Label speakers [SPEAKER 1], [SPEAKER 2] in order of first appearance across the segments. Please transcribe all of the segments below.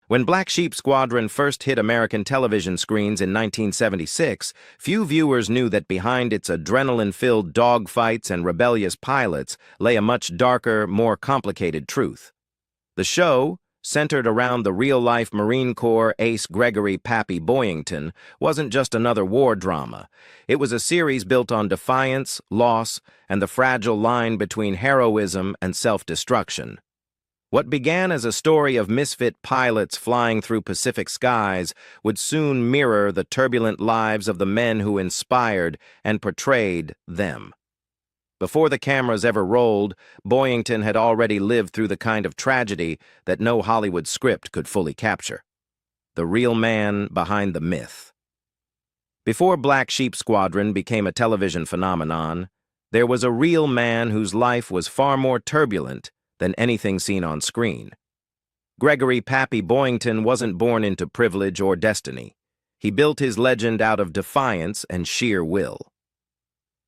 [SPEAKER 1] When Black Sheep Squadron first hit American television screens in 1976, few viewers knew that behind its adrenaline-filled dogfights and rebellious pilots lay a much darker, more complicated truth. The show, centered around the real-life Marine Corps ace Gregory "Pappy" Boyington, wasn't just another war drama. It was a series built on defiance, loss, and the fragile line between heroism and self-destruction. What began as a story of misfit pilots flying through Pacific skies would soon mirror the turbulent lives of the men who inspired and portrayed them. Before the cameras ever rolled, Boyington had already lived through the kind of tragedy that no Hollywood script could fully capture. The real man behind the myth. Before Black Sheep Squadron became a television phenomenon, there was a real man whose life was far more turbulent than anything seen on screen. Gregory "Pappy" Boyington wasn't born into privilege or destiny. He built his legend out of defiance and sheer will.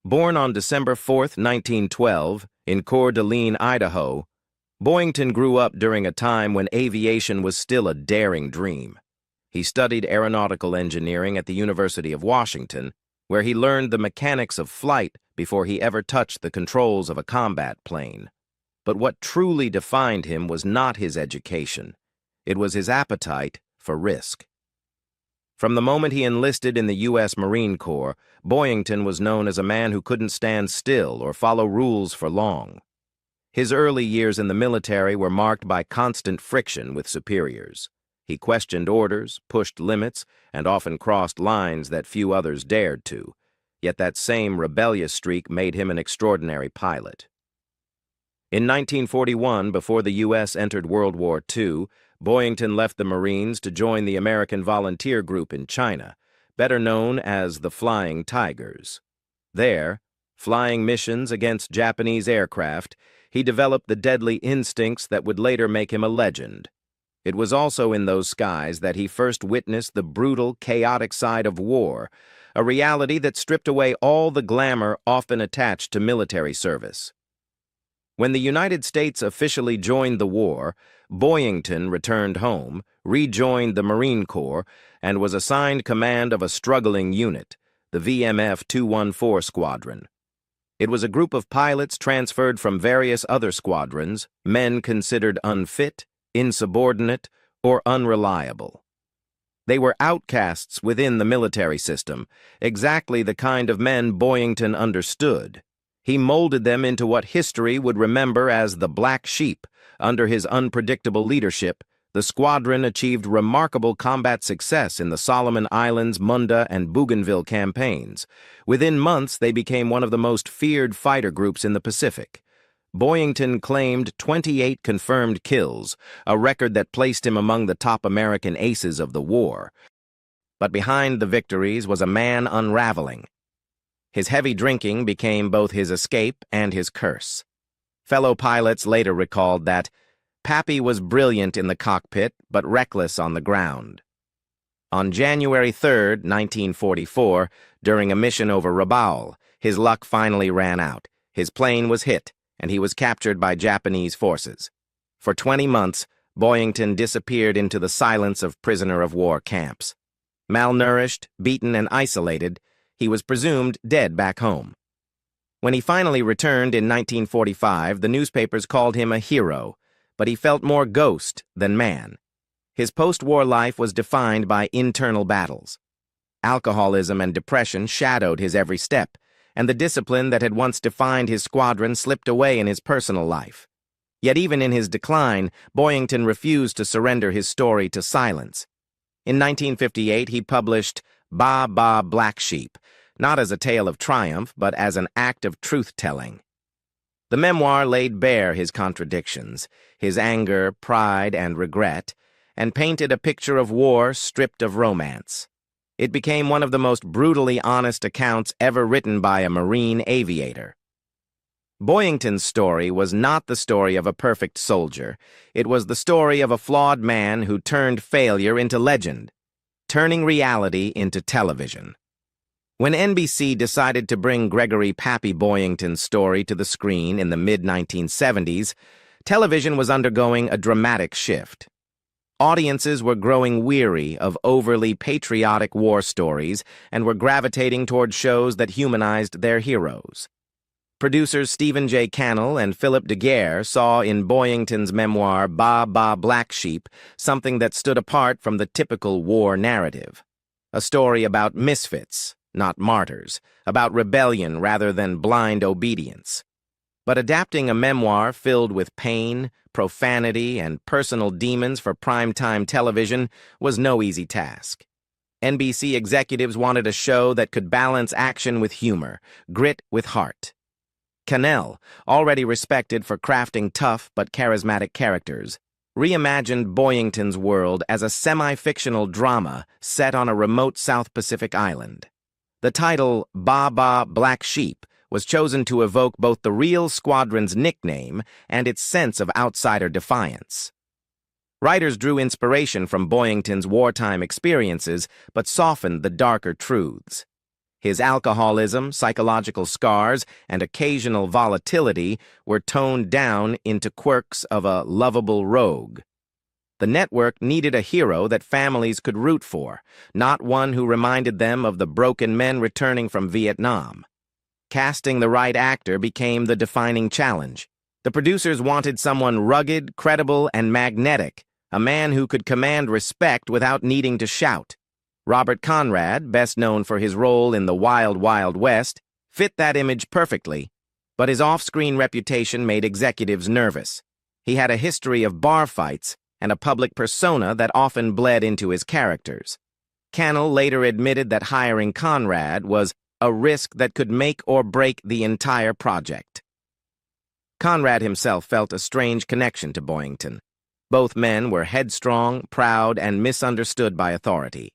[SPEAKER 1] Born on December 4, 1912, in Coeur d'Alene, Idaho, Boyington grew up during a time when aviation was still a daring dream. He studied aeronautical engineering at the University of Washington, where he learned the mechanics of flight before he ever touched the controls of a combat plane. But what truly defined him was not his education. It was his appetite for risk. From the moment he enlisted in the U.S. Marine Corps, Boyington was known as a man who couldn't stand still or follow rules for long. His early years in the military were marked by constant friction with superiors. He questioned orders, pushed limits, and often crossed lines that few others dared to. Yet that same rebellious streak made him an extraordinary pilot. In 1941, before the U.S. entered World War II, Boyington left the Marines to join the American Volunteer Group in China, better known as the Flying Tigers. There, flying missions against Japanese aircraft, he developed the deadly instincts that would later make him a legend. It was also in those skies that he first witnessed the brutal, chaotic side of war, a reality that stripped away all the glamour often attached to military service. When the United States officially joined the war, Boyington returned home, rejoined the Marine Corps, and was assigned command of a struggling unit, the VMF 214 Squadron. It was a group of pilots transferred from various other squadrons, men considered unfit, insubordinate, or unreliable. They were outcasts within the military system, exactly the kind of men Boyington understood. He molded them into what history would remember as the Black Sheep. Under his unpredictable leadership, the squadron achieved remarkable combat success in the Solomon Islands, Munda, and Bougainville campaigns. Within months, they became one of the most feared fighter groups in the Pacific. Boyington claimed 28 confirmed kills, a record that placed him among the top American aces of the war. But behind the victories was a man unraveling. His heavy drinking became both his escape and his curse. Fellow pilots later recalled that Pappy was brilliant in the cockpit but reckless on the ground. On January 3, 1944, during a mission over Rabaul, his luck finally ran out. His plane was hit, and he was captured by Japanese forces. For 20 months, Boyington disappeared into the silence of prisoner-of-war camps. Malnourished, beaten, and isolated, he was presumed dead back home. When he finally returned in 1945, the newspapers called him a hero, but he felt more ghost than man. His post-war life was defined by internal battles. Alcoholism and depression shadowed his every step, and the discipline that had once defined his squadron slipped away in his personal life. Yet even in his decline, Boyington refused to surrender his story to silence. In 1958, he published Ba Ba Black Sheep, not as a tale of triumph, but as an act of truth-telling. The memoir laid bare his contradictions, his anger, pride, and regret, and painted a picture of war stripped of romance. It became one of the most brutally honest accounts ever written by a Marine aviator. Boyington's story was not the story of a perfect soldier. It was the story of a flawed man who turned failure into legend, turning reality into television. When NBC decided to bring Gregory "Pappy" Boyington's story to the screen in the mid-1970s, television was undergoing a dramatic shift. Audiences were growing weary of overly patriotic war stories and were gravitating toward shows that humanized their heroes. Producers Stephen J. Cannell and Philip Daguerre saw in Boyington's memoir Ba Ba Black Sheep something that stood apart from the typical war narrative. A story about misfits, not martyrs, about rebellion rather than blind obedience. But adapting a memoir filled with pain, profanity, and personal demons for primetime television was no easy task. NBC executives wanted a show that could balance action with humor, grit with heart. Cannell, already respected for crafting tough but charismatic characters, reimagined Boyington's world as a semi-fictional drama set on a remote South Pacific island. The title, Ba Ba Black Sheep, was chosen to evoke both the real Squadron's nickname and its sense of outsider defiance. Writers drew inspiration from Boyington's wartime experiences, but softened the darker truths. His alcoholism, psychological scars, and occasional volatility were toned down into quirks of a lovable rogue. The network needed a hero that families could root for, not one who reminded them of the broken men returning from Vietnam. Casting the right actor became the defining challenge. The producers wanted someone rugged, credible, and magnetic, a man who could command respect without needing to shout. Robert Conrad, best known for his role in The Wild Wild West, fit that image perfectly, but his off-screen reputation made executives nervous. He had a history of bar fights and a public persona that often bled into his characters. Cannell later admitted that hiring Conrad was a risk that could make or break the entire project. Conrad himself felt a strange connection to Boyington. Both men were headstrong, proud, and misunderstood by authority.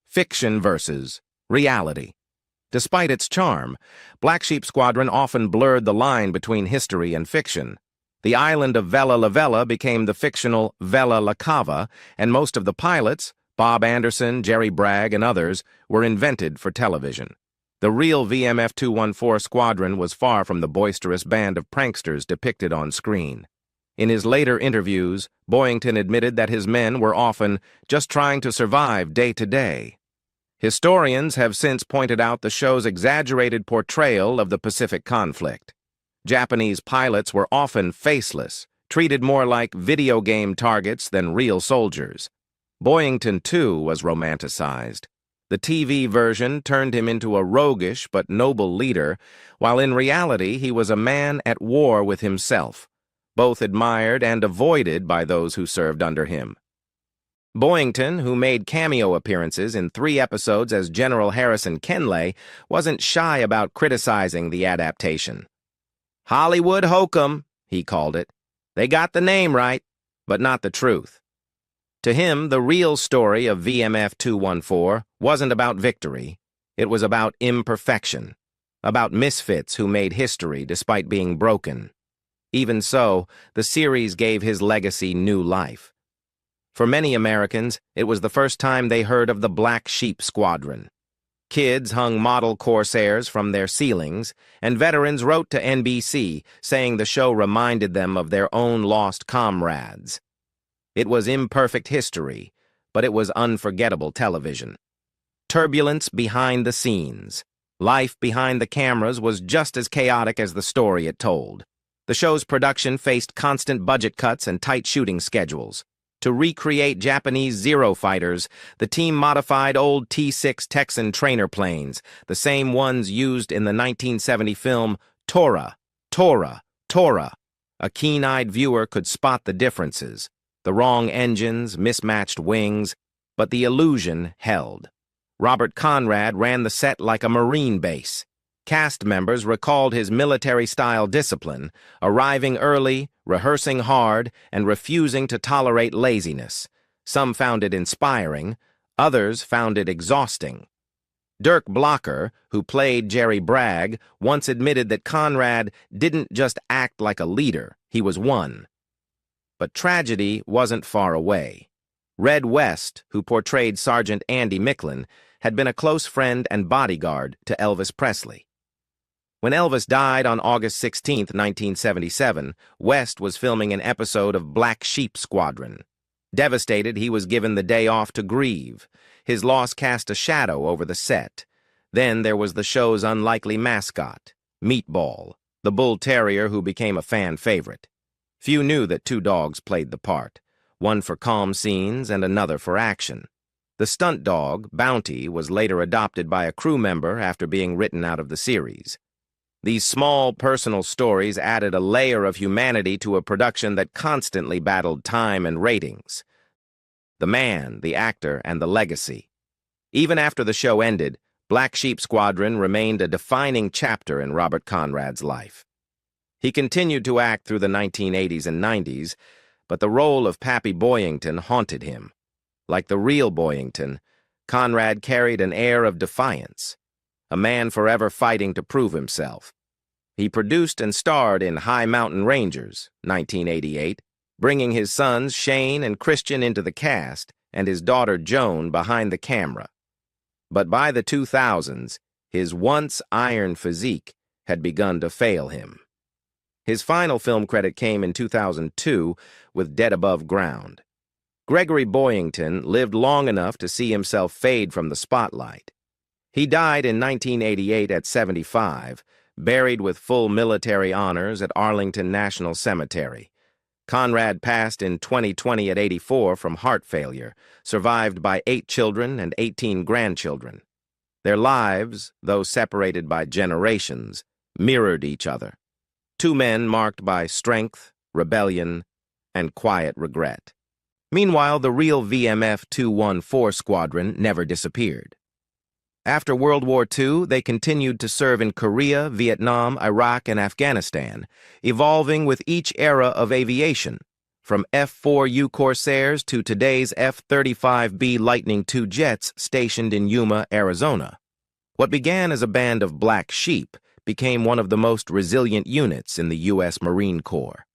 [SPEAKER 1] Fiction versus reality. Despite its charm, Black Sheep Squadron often blurred the line between history and fiction. The island of Vella La Vella became the fictional Vella La Cava, and most of the pilots, Bob Anderson, Jerry Bragg, and others, were invented for television. The real VMF 214 Squadron was far from the boisterous band of pranksters depicted on screen. In his later interviews, Boyington admitted that his men were often just trying to survive day to day. Historians have since pointed out the show's exaggerated portrayal of the Pacific conflict. Japanese pilots were often faceless, treated more like video game targets than real soldiers. Boyington, too, was romanticized. The TV version turned him into a roguish but noble leader, while in reality he was a man at war with himself, both admired and avoided by those who served under him. Boyington, who made cameo appearances in 3 episodes as General Harrison Kenley, wasn't shy about criticizing the adaptation. Hollywood hokum, he called it. They got the name right, but not the truth. To him, the real story of VMF 214 wasn't about victory. It was about imperfection, about misfits who made history despite being broken. Even so, the series gave his legacy new life. For many Americans, it was the first time they heard of the Black Sheep Squadron. Kids hung model Corsairs from their ceilings, and veterans wrote to NBC saying the show reminded them of their own lost comrades. It was imperfect history, but it was unforgettable television. Turbulence behind the scenes. Life behind the cameras was just as chaotic as the story it told. The show's production faced constant budget cuts and tight shooting schedules. To recreate Japanese Zero fighters, the team modified old T-6 Texan trainer planes, the same ones used in the 1970 film Tora, Tora, Tora. A keen-eyed viewer could spot the differences. The wrong engines, mismatched wings, but the illusion held. Robert Conrad ran the set like a Marine base. Cast members recalled his military-style discipline, arriving early, rehearsing hard, and refusing to tolerate laziness. Some found it inspiring, others found it exhausting. Dirk Blocker, who played Jerry Bragg, once admitted that Conrad didn't just act like a leader, he was one. But tragedy wasn't far away. Red West, who portrayed Sergeant Andy Micklin, had been a close friend and bodyguard to Elvis Presley. When Elvis died on August 16, 1977, West was filming an episode of Black Sheep Squadron. Devastated, he was given the day off to grieve. His loss cast a shadow over the set. Then there was the show's unlikely mascot, Meatball, the bull terrier who became a fan favorite. Few knew that two dogs played the part, one for calm scenes and another for action. The stunt dog, Bounty, was later adopted by a crew member after being written out of the series. These small, personal stories added a layer of humanity to a production that constantly battled time and ratings. The man, the actor, and the legacy. Even after the show ended, Black Sheep Squadron remained a defining chapter in Robert Conrad's life. He continued to act through the 1980s and 90s, but the role of Pappy Boyington haunted him. Like the real Boyington, Conrad carried an air of defiance, a man forever fighting to prove himself. He produced and starred in High Mountain Rangers, 1988, bringing his sons Shane and Christian into the cast and his daughter Joan behind the camera. But by the 2000s, his once iron physique had begun to fail him. His final film credit came in 2002 with Dead Above Ground. Gregory Boyington lived long enough to see himself fade from the spotlight. He died in 1988 at 75, buried with full military honors at Arlington National Cemetery. Conrad passed in 2020 at 84 from heart failure, survived by 8 children and 18 grandchildren. Their lives, though separated by generations, mirrored each other. Two men marked by strength, rebellion, and quiet regret. Meanwhile, the real VMF 214 Squadron never disappeared. After World War II, they continued to serve in Korea, Vietnam, Iraq, and Afghanistan, evolving with each era of aviation, from F-4U Corsairs to today's F-35B Lightning II jets stationed in Yuma, Arizona. What began as a band of black sheep became one of the most resilient units in the U.S. Marine Corps.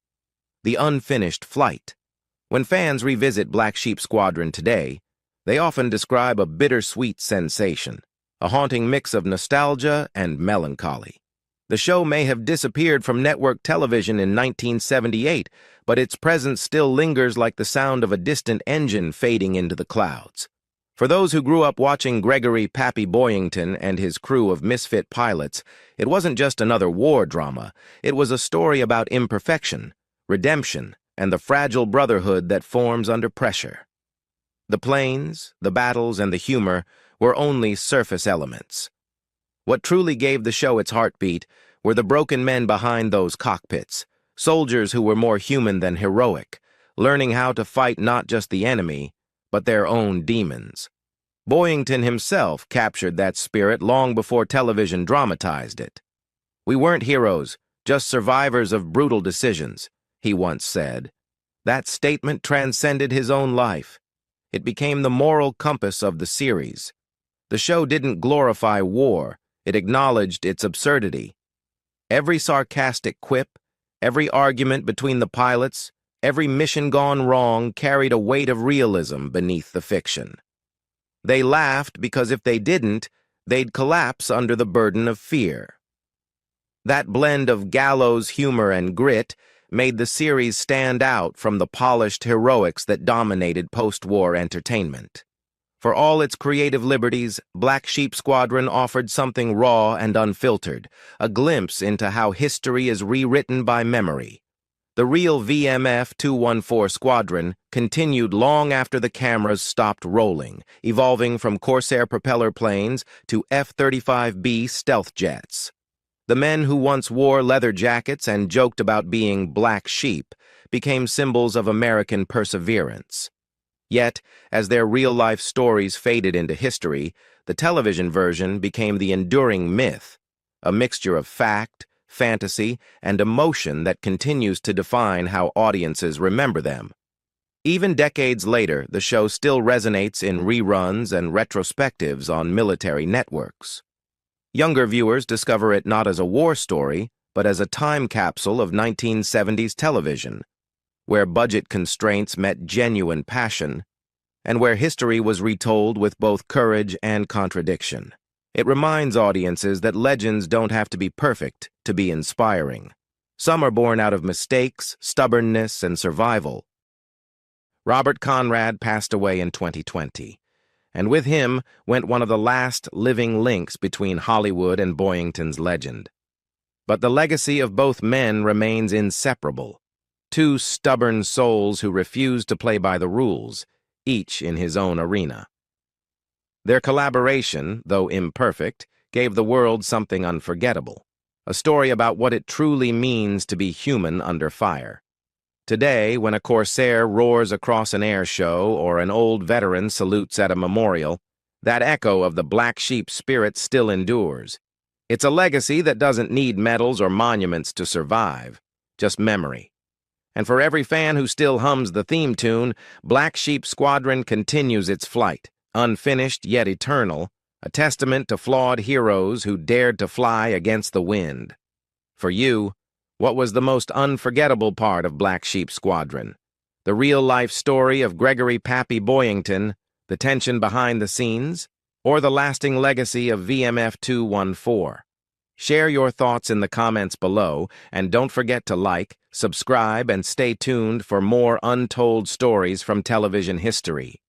[SPEAKER 1] The unfinished flight. When fans revisit Black Sheep Squadron today, they often describe a bittersweet sensation, a haunting mix of nostalgia and melancholy. The show may have disappeared from network television in 1978, but its presence still lingers like the sound of a distant engine fading into the clouds. For those who grew up watching Gregory Pappy Boyington and his crew of misfit pilots, it wasn't just another war drama. It was a story about imperfection, redemption, and the fragile brotherhood that forms under pressure. The planes, the battles, and the humor were only surface elements. What truly gave the show its heartbeat were the broken men behind those cockpits, soldiers who were more human than heroic, learning how to fight not just the enemy, but their own demons. Boyington himself captured that spirit long before television dramatized it. "We weren't heroes, just survivors of brutal decisions," he once said. That statement transcended his own life. It became the moral compass of the series. The show didn't glorify war, it acknowledged its absurdity. Every sarcastic quip, every argument between the pilots, every mission gone wrong carried a weight of realism beneath the fiction. They laughed because if they didn't, they'd collapse under the burden of fear. That blend of gallows humor and grit made the series stand out from the polished heroics that dominated post-war entertainment. For all its creative liberties, Black Sheep Squadron offered something raw and unfiltered, a glimpse into how history is rewritten by memory. The real VMF 214 Squadron continued long after the cameras stopped rolling, evolving from Corsair propeller planes to F-35B stealth jets. The men who once wore leather jackets and joked about being black sheep became symbols of American perseverance. Yet, as their real-life stories faded into history, the television version became the enduring myth, a mixture of fact, fantasy, and emotion that continues to define how audiences remember them. Even decades later, the show still resonates in reruns and retrospectives on military networks. Younger viewers discover it not as a war story, but as a time capsule of 1970s television, where budget constraints met genuine passion, and where history was retold with both courage and contradiction. It reminds audiences that legends don't have to be perfect to be inspiring. Some are born out of mistakes, stubbornness, and survival. Robert Conrad passed away in 2020, and with him went one of the last living links between Hollywood and Boyington's legend. But the legacy of both men remains inseparable. Two stubborn souls who refused to play by the rules, each in his own arena. Their collaboration, though imperfect, gave the world something unforgettable, a story about what it truly means to be human under fire. Today, when a corsair roars across an air show or an old veteran salutes at a memorial, that echo of the black sheep spirit still endures. It's a legacy that doesn't need medals or monuments to survive, just memory. And for every fan who still hums the theme tune, Black Sheep Squadron continues its flight, unfinished yet eternal, a testament to flawed heroes who dared to fly against the wind. For you, what was the most unforgettable part of Black Sheep Squadron? The real-life story of Gregory "Pappy" Boyington, the tension behind the scenes, or the lasting legacy of VMF 214? Share your thoughts in the comments below, and don't forget to like, subscribe, and stay tuned for more untold stories from television history.